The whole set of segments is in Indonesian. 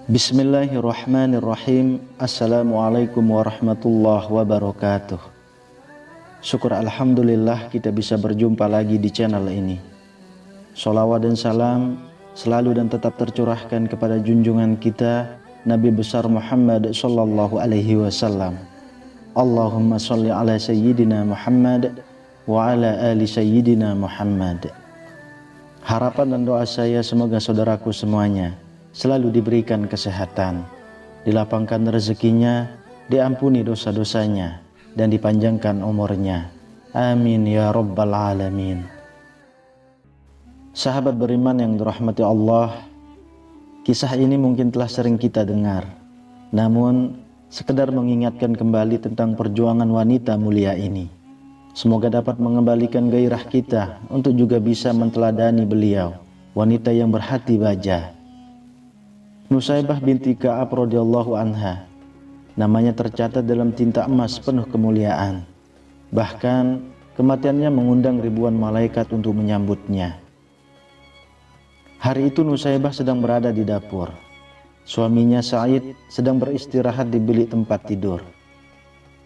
Bismillahirrahmanirrahim. Assalamualaikum warahmatullahi wabarakatuh. Syukur alhamdulillah kita bisa berjumpa lagi di channel ini. Sholawat dan salam selalu dan tetap tercurahkan kepada junjungan kita Nabi besar Muhammad sallallahu alaihi wasallam. Allahumma sholli ala sayyidina Muhammad wa ala ali sayyidina Muhammad. Harapan dan doa saya semoga saudaraku semuanya selalu diberikan kesehatan, dilapangkan rezekinya, diampuni dosa-dosanya, dan dipanjangkan umurnya. Amin ya rabbal alamin. Sahabat beriman yang dirahmati Allah, kisah ini mungkin telah sering kita dengar, namun sekedar mengingatkan kembali tentang perjuangan wanita mulia ini. Semoga dapat mengembalikan gairah kita untuk juga bisa menteladani beliau, wanita yang berhati baja. Nusaybah binti Ka'ab radhiyallahu anha, namanya tercatat dalam tinta emas penuh kemuliaan. Bahkan kematiannya mengundang ribuan malaikat untuk menyambutnya. Hari itu Nusaybah sedang berada di dapur. Suaminya Sa'id sedang beristirahat di bilik tempat tidur.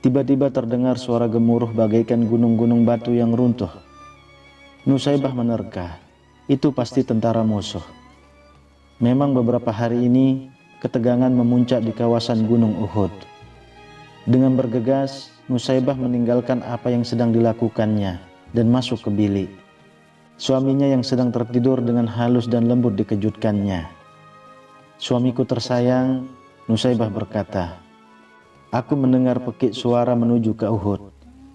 Tiba-tiba terdengar suara gemuruh bagaikan gunung-gunung batu yang runtuh. Nusaybah menerka, itu pasti tentara musuh. Memang beberapa hari ini ketegangan memuncak di kawasan Gunung Uhud. Dengan bergegas, Nusaybah meninggalkan apa yang sedang dilakukannya dan masuk ke bilik. Suaminya yang sedang tertidur dengan halus dan lembut dikejutkannya. "Suamiku tersayang," Nusaybah berkata, "aku mendengar pekik suara menuju ke Uhud.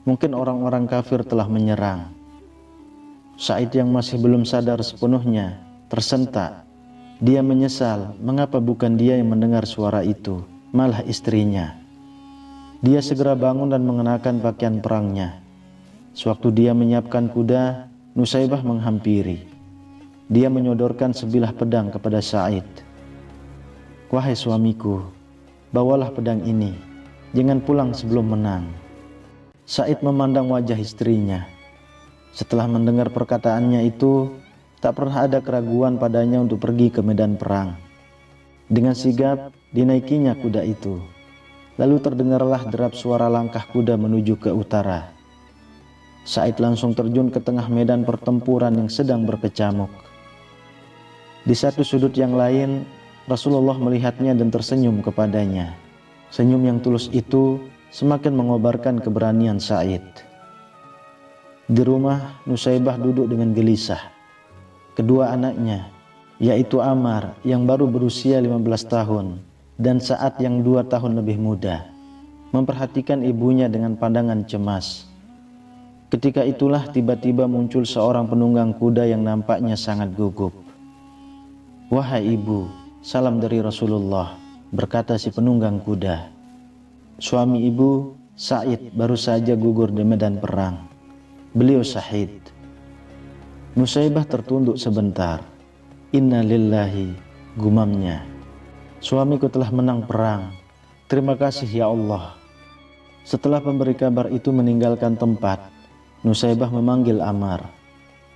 Mungkin orang-orang kafir telah menyerang." Sa'id yang masih belum sadar sepenuhnya tersentak. Dia menyesal mengapa bukan dia yang mendengar suara itu, malah istrinya. Dia segera bangun dan mengenakan pakaian perangnya. Sewaktu dia menyiapkan kuda, Nusaybah menghampiri. Dia menyodorkan sebilah pedang kepada Sa'id. "Wahai suamiku, bawalah pedang ini, jangan pulang sebelum menang." Sa'id memandang wajah istrinya. Setelah mendengar perkataannya itu, tak pernah ada keraguan padanya untuk pergi ke medan perang. Dengan sigap dinaikinya kuda itu. Lalu terdengarlah derap suara langkah kuda menuju ke utara. Sa'id langsung terjun ke tengah medan pertempuran yang sedang berkecamuk. Di satu sudut yang lain, Rasulullah melihatnya dan tersenyum kepadanya. Senyum yang tulus itu semakin mengobarkan keberanian Sa'id. Di rumah, Nusaybah duduk dengan gelisah. Kedua anaknya, yaitu Ammar yang baru berusia 15 tahun dan Sa'ad yang 2 tahun lebih muda, memperhatikan ibunya dengan pandangan cemas. Ketika itulah tiba-tiba muncul seorang penunggang kuda yang nampaknya sangat gugup. "Wahai ibu, salam dari Rasulullah," berkata si penunggang kuda. Suami ibu, Sa'id, baru saja gugur di medan perang. Beliau syahid. Nusaybah tertunduk sebentar. "Inna lillahi," gumamnya. "Suamiku telah menang perang. Terima kasih ya Allah." Setelah pemberi kabar itu meninggalkan tempat, Nusaybah memanggil Ammar.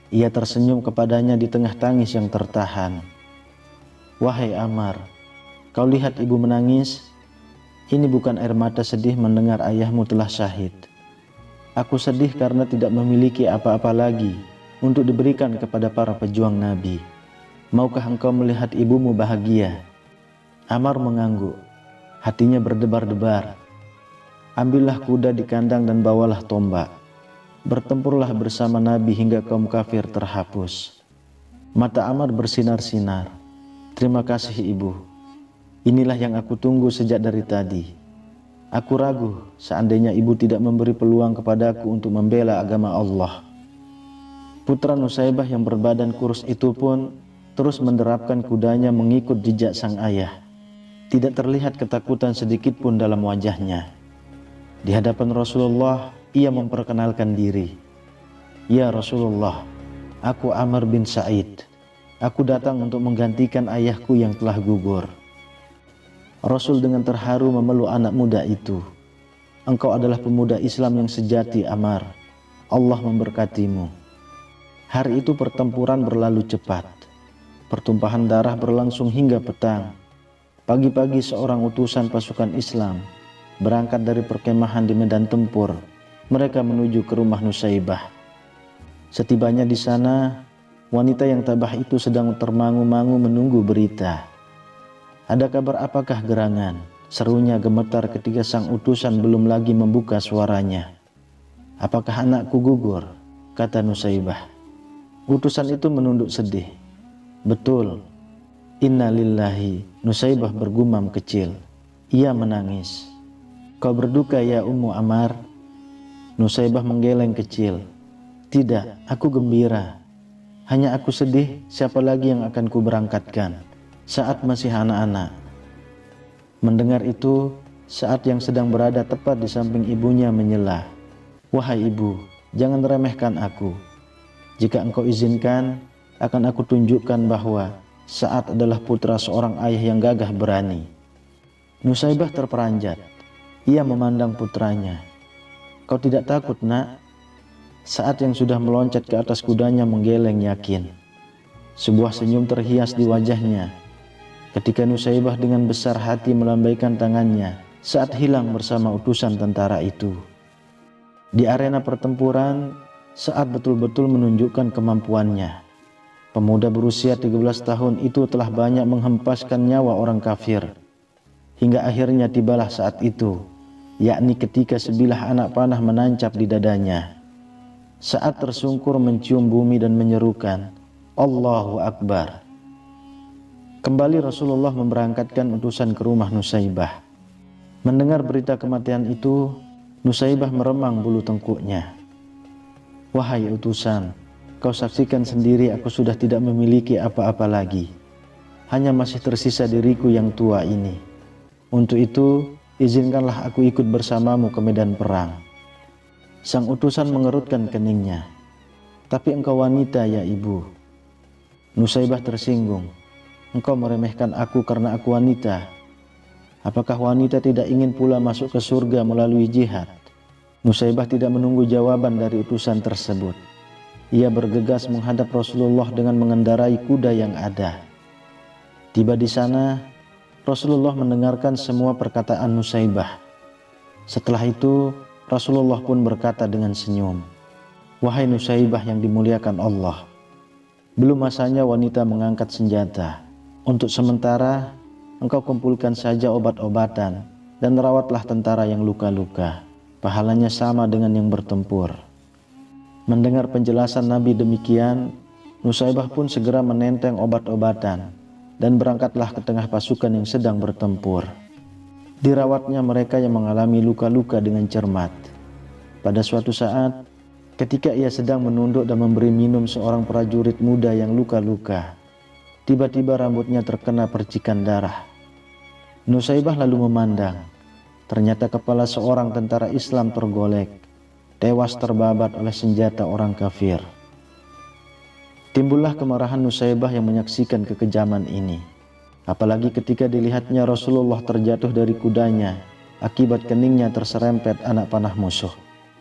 Ia tersenyum kepadanya di tengah tangis yang tertahan. "Wahai Ammar, kau lihat ibu menangis? Ini bukan air mata sedih mendengar ayahmu telah syahid. Aku sedih karena tidak memiliki apa-apa lagi untuk diberikan kepada para pejuang Nabi. Maukah engkau melihat ibumu bahagia?" Ammar mengangguk, hatinya berdebar-debar. "Ambillah kuda di kandang dan bawalah tombak. Bertempurlah bersama Nabi hingga kaum kafir terhapus." Mata Ammar bersinar-sinar. "Terima kasih ibu. Inilah yang aku tunggu sejak dari tadi. Aku ragu seandainya ibu tidak memberi peluang kepadaku untuk membela agama Allah." Putra Nusaybah yang berbadan kurus itu pun terus menderapkan kudanya mengikut jejak sang ayah. Tidak terlihat ketakutan sedikit pun dalam wajahnya. Di hadapan Rasulullah, ia memperkenalkan diri. "Ya Rasulullah, Aku Amr bin Sa'id. Aku datang untuk menggantikan ayahku yang telah gugur." Rasul dengan terharu memeluk anak muda itu. "Engkau adalah pemuda Islam yang sejati, Amr. Allah memberkatimu." Hari itu pertempuran berlalu cepat. Pertumpahan darah berlangsung hingga petang. Pagi-pagi seorang utusan pasukan Islam berangkat dari perkemahan di medan tempur. Mereka menuju ke rumah Nusaybah. Setibanya di sana, wanita yang tabah itu sedang termangu-mangu menunggu berita. "Ada kabar apakah gerangan?" serunya gemetar ketika sang utusan belum lagi membuka suaranya. "Apakah anakku gugur?" kata Nusaybah. Utusan itu menunduk sedih. "Betul. Inna lillahi." Nusaybah bergumam kecil. Ia menangis. "Kau berduka ya Ummu Amar?" Nusaybah menggeleng kecil. "Tidak, aku gembira. Hanya aku sedih, siapa lagi yang akan kuberangkatkan saat masih anak-anak." Mendengar itu, Saat yang sedang berada tepat di samping ibunya menyela, "Wahai ibu, jangan remehkan aku. Jika engkau izinkan, akan aku tunjukkan bahwa Sa'ad adalah putra seorang ayah yang gagah berani." Nusaybah terperanjat. Ia memandang putranya. "Kau tidak takut, nak?" Sa'ad yang sudah meloncat ke atas kudanya menggeleng yakin. Sebuah senyum terhias di wajahnya ketika Nusaybah dengan besar hati melambaikan tangannya saat hilang bersama utusan tentara itu. Di arena pertempuran, Sa'ad betul-betul menunjukkan kemampuannya. Pemuda berusia 13 tahun itu telah banyak menghempaskan nyawa orang kafir. Hingga akhirnya tibalah saat itu, yakni ketika sebilah anak panah menancap di dadanya. Sa'ad tersungkur mencium bumi dan menyerukan, "Allahu Akbar." Kembali Rasulullah memberangkatkan utusan ke rumah Nusaybah. Mendengar berita kematian itu, Nusaybah meremang bulu tengkuknya. "Wahai utusan, kau saksikan sendiri aku sudah tidak memiliki apa-apa lagi. Hanya masih tersisa diriku yang tua ini. Untuk itu, izinkanlah aku ikut bersamamu ke medan perang." Sang utusan mengerutkan keningnya. "Tapi engkau wanita ya ibu." Nusaybah tersinggung. "Engkau meremehkan aku karena aku wanita. Apakah wanita tidak ingin pula masuk ke surga melalui jihad?" Nusaybah tidak menunggu jawaban dari utusan tersebut. Ia bergegas menghadap Rasulullah dengan mengendarai kuda yang ada. Tiba di sana, Rasulullah mendengarkan semua perkataan Nusaybah. Setelah itu, Rasulullah pun berkata dengan senyum, "Wahai Nusaybah yang dimuliakan Allah, belum masanya wanita mengangkat senjata. Untuk sementara, engkau kumpulkan saja obat-obatan dan rawatlah tentara yang luka-luka. Pahalanya sama dengan yang bertempur." Mendengar penjelasan Nabi demikian, Nusaybah pun segera menenteng obat-obatan dan berangkatlah ke tengah pasukan yang sedang bertempur. Dirawatnya mereka yang mengalami luka-luka dengan cermat. Pada suatu saat, ketika ia sedang menunduk dan memberi minum seorang prajurit muda yang luka-luka, tiba-tiba rambutnya terkena percikan darah. Nusaybah lalu memandang. Ternyata kepala seorang tentara Islam tergolek, tewas terbabat oleh senjata orang kafir. Timbullah kemarahan Nusaybah yang menyaksikan kekejaman ini. Apalagi ketika dilihatnya Rasulullah terjatuh dari kudanya akibat keningnya terserempet anak panah musuh.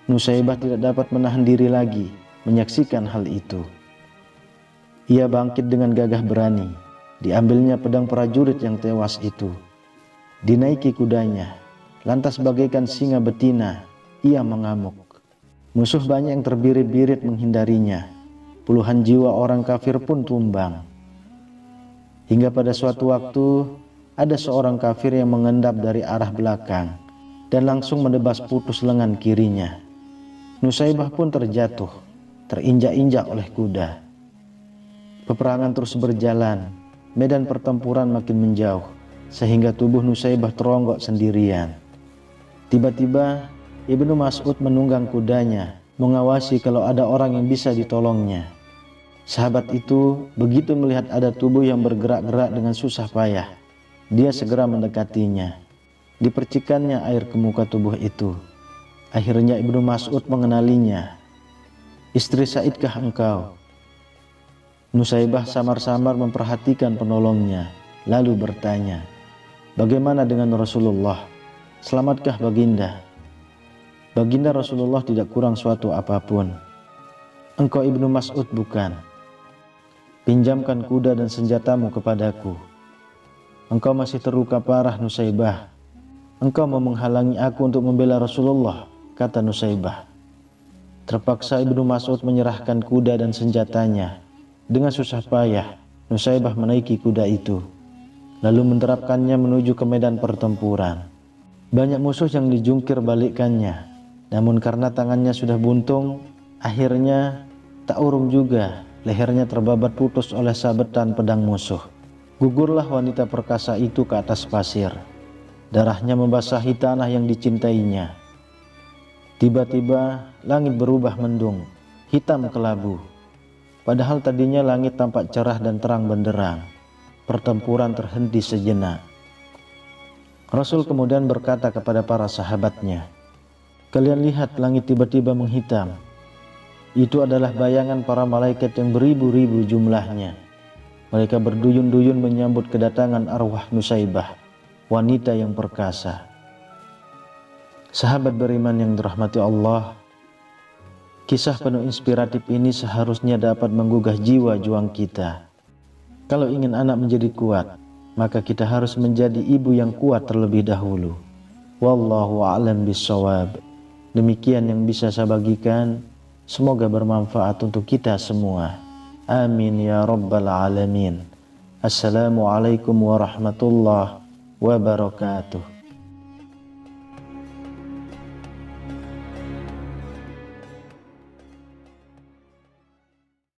Nusaybah tidak dapat menahan diri lagi menyaksikan hal itu. Ia bangkit dengan gagah berani. Diambilnya pedang prajurit yang tewas itu. Dinaiki kudanya. Lantas bagaikan singa betina, ia mengamuk. Musuh banyak yang terbirit-birit menghindarinya. Puluhan jiwa orang kafir pun tumbang. Hingga pada suatu waktu, ada seorang kafir yang mengendap dari arah belakang dan langsung menebas putus lengan kirinya. Nusaybah pun terjatuh, terinjak-injak oleh kuda. Peperangan terus berjalan, medan pertempuran makin menjauh, sehingga tubuh Nusaybah teronggok sendirian. Tiba-tiba, Ibnu Mas'ud menunggang kudanya, mengawasi kalau ada orang yang bisa ditolongnya. Sahabat itu begitu melihat ada tubuh yang bergerak-gerak dengan susah payah, dia segera mendekatinya. Dipercikannya air ke muka tubuh itu. Akhirnya Ibnu Mas'ud mengenalinya. "Istri Sa'idkah engkau?" Nusaibah samar-samar memperhatikan penolongnya, lalu bertanya, "Bagaimana dengan Rasulullah? Selamatkah Baginda?" "Baginda Rasulullah tidak kurang suatu apapun." "Engkau Ibnu Mas'ud bukan? Pinjamkan kuda dan senjatamu kepadaku." "Engkau masih terluka parah Nusaibah. Engkau mau menghalangi aku untuk membela Rasulullah," kata Nusaibah. Terpaksa Ibnu Mas'ud menyerahkan kuda dan senjatanya. Dengan susah payah, Nusaibah menaiki kuda itu, lalu menerapkannya menuju ke medan pertempuran. Banyak musuh yang dijungkir balikkannya, namun karena tangannya sudah buntung, akhirnya tak urung juga lehernya terbabat putus oleh sabetan pedang musuh. Gugurlah wanita perkasa itu ke atas pasir. Darahnya membasahi tanah yang dicintainya. Tiba-tiba langit berubah mendung, hitam kelabu. Padahal tadinya langit tampak cerah dan terang benderang. Pertempuran terhenti sejenak. Rasul kemudian berkata kepada para sahabatnya, "Kalian lihat langit tiba-tiba menghitam. Itu adalah bayangan para malaikat yang beribu-ribu jumlahnya. Mereka berduyun-duyun menyambut kedatangan arwah Nusaibah, wanita yang perkasa." Sahabat beriman yang dirahmati Allah, kisah penuh inspiratif ini seharusnya dapat menggugah jiwa juang kita. Kalau ingin anak menjadi kuat, maka kita harus menjadi ibu yang kuat terlebih dahulu. Wallahu a'lam bishawab. Demikian yang bisa saya bagikan. Semoga bermanfaat untuk kita semua. Amin ya rabbal alamin. Assalamualaikum warahmatullahi wabarakatuh.